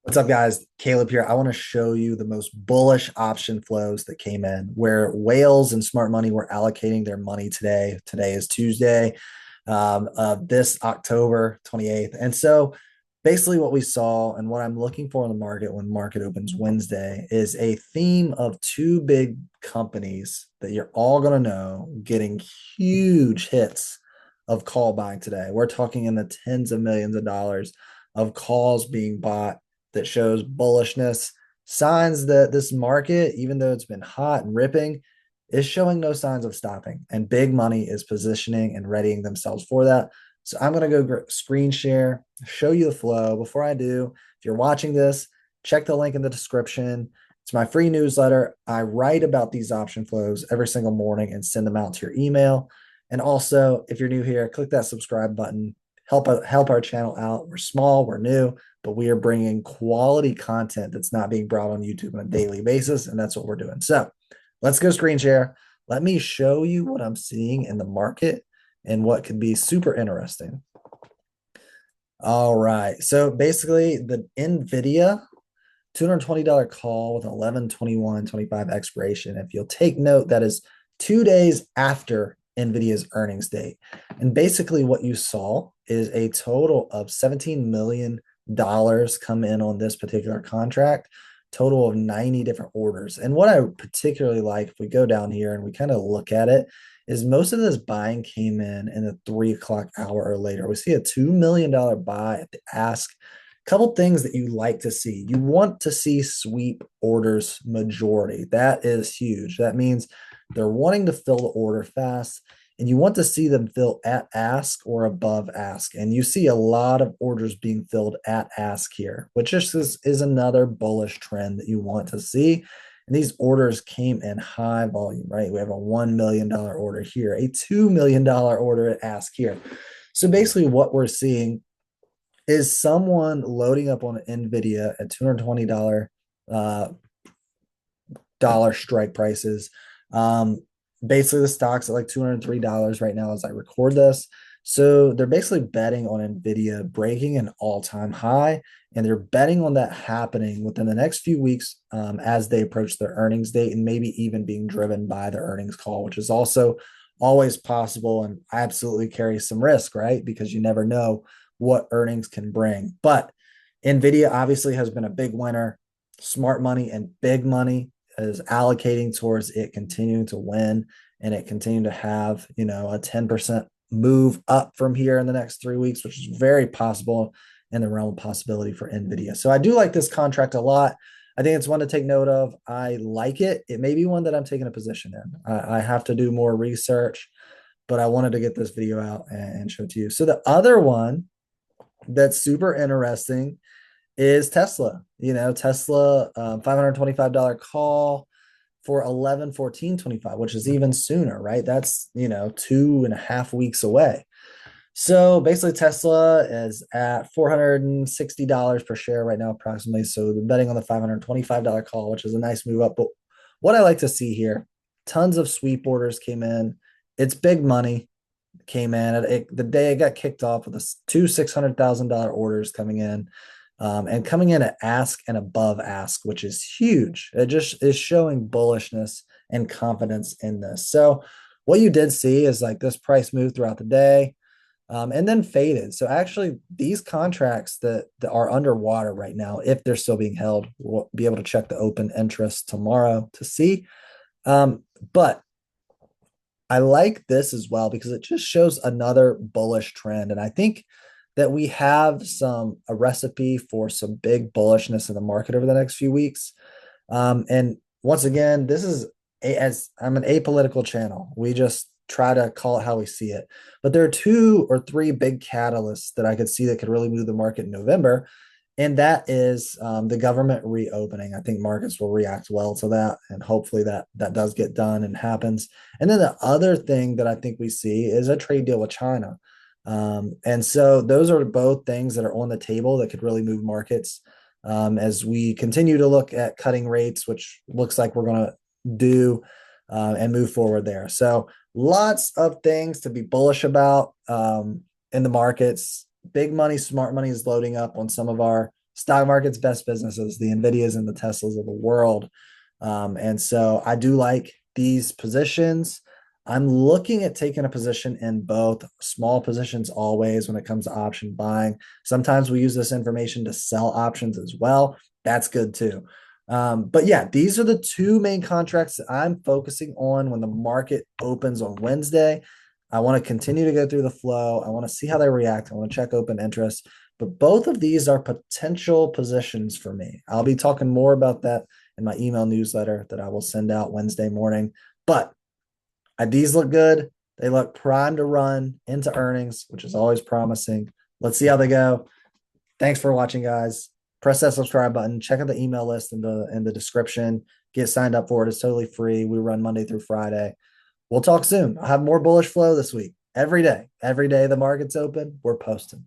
What's up, guys? Caleb here. I want to show you the most bullish option flows that came in, where whales and smart money were allocating their money today. Today is Tuesday, this October 28th. And so basically what we saw and what I'm looking for in the market when market opens Wednesday is a theme of two big companies that you're all going to know getting huge hits of call buying today. We're talking in the tens of millions of dollars of calls being bought that shows bullishness, signs that this market, even though it's been hot and ripping, is showing no signs of stopping. And big money is positioning and readying themselves for that. So I'm going to go screen share, show you the flow. Before I do, if you're watching this, check the link in the description. It's my free newsletter. I write about these option flows every single morning and send them out to your email. And also, if you're new here, click that subscribe button. Help our channel out. We're small, we're new, but we are bringing quality content that's not being brought on YouTube on a daily basis, and that's what we're doing. So let's go screen share. Let me show you what I'm seeing in the market and what could be super interesting. All right. So basically, the NVIDIA $220 call with 11/21/25 expiration. If you'll take note, that is 2 days after NVIDIA's earnings date. And basically, what you saw is a total of $17 million come in on this particular contract, total of 90 different orders. And what I particularly like, if we go down here and we kind of look at it, is most of this buying came in the 3 o'clock hour or later. We see a $2 million buy at the ask. Couple things that you like to see. You want to see sweep orders majority. That is huge. That means they're wanting to fill the order fast, and you want to see them fill at ask or above ask. And you see a lot of orders being filled at ask here, which is another bullish trend that you want to see. And these orders came in high volume, right? We have a $1 million order here, a $2 million order at ask here. So basically what we're seeing is someone loading up on NVIDIA at $220 strike prices. Basically, the stock's at like $203 right now as I record this. So they're basically betting on NVIDIA breaking an all-time high, and they're betting on that happening within the next few weeks as they approach their earnings date, and maybe even being driven by the earnings call, which is also always possible and absolutely carries some risk, right? Because you never know what earnings can bring. But NVIDIA obviously has been a big winner. Smart money and big money is allocating towards it continuing to win and it continuing to have, a 10% move up from here in the next 3 weeks, which is very possible in the realm of possibility for NVIDIA. So I do like this contract a lot. I think it's one to take note of. I like it. It may be one that I'm taking a position in. I have to do more research, but I wanted to get this video out and show it to you. So the other one that's super interesting is Tesla. Tesla $525 call for 11/14/25, which is even sooner, right? That's 2.5 weeks away. So basically, Tesla is at $460 per share right now, approximately. So they're betting on the $525 call, which is a nice move up. But what I like to see here, tons of sweep orders came in. It's big money came in. The day it got kicked off with two $600,000 orders coming in. And coming in at ask and above ask, which is huge. It just is showing bullishness and confidence in this. So what you did see is like this price move throughout the day and then faded. So actually these contracts that are underwater right now, if they're still being held, we'll be able to check the open interest tomorrow to see. But I like this as well because it just shows another bullish trend. And I think that we have a recipe for some big bullishness in the market over the next few weeks. And once again, as I'm an apolitical channel, we just try to call it how we see it. But there are 2 or 3 big catalysts that I could see that could really move the market in November. And that is the government reopening. I think markets will react well to that. And hopefully that does get done and happens. And then the other thing that I think we see is a trade deal with China. And so those are both things that are on the table that could really move markets as we continue to look at cutting rates, which looks like we're going to do and move forward there. So lots of things to be bullish about in the markets. Big money, smart money is loading up on some of our stock market's best businesses, the Nvidias and the Teslas of the world. And so I do like these positions. I'm looking at taking a position in both, small positions always when it comes to option buying. Sometimes we use this information to sell options as well. That's good too. But yeah, these are the two main contracts that I'm focusing on when the market opens on Wednesday. I want to continue to go through the flow. I want to see how they react. I want to check open interest. But both of these are potential positions for me. I'll be talking more about that in my email newsletter that I will send out Wednesday morning. But these look good. They look primed to run into earnings, which is always promising. Let's see how they go. Thanks for watching, guys. Press that subscribe button. Check out the email list in the description. Get signed up for it. It's totally free. We run Monday through Friday. We'll talk soon. I'll have more bullish flow this week. Every day the market's open, we're posting.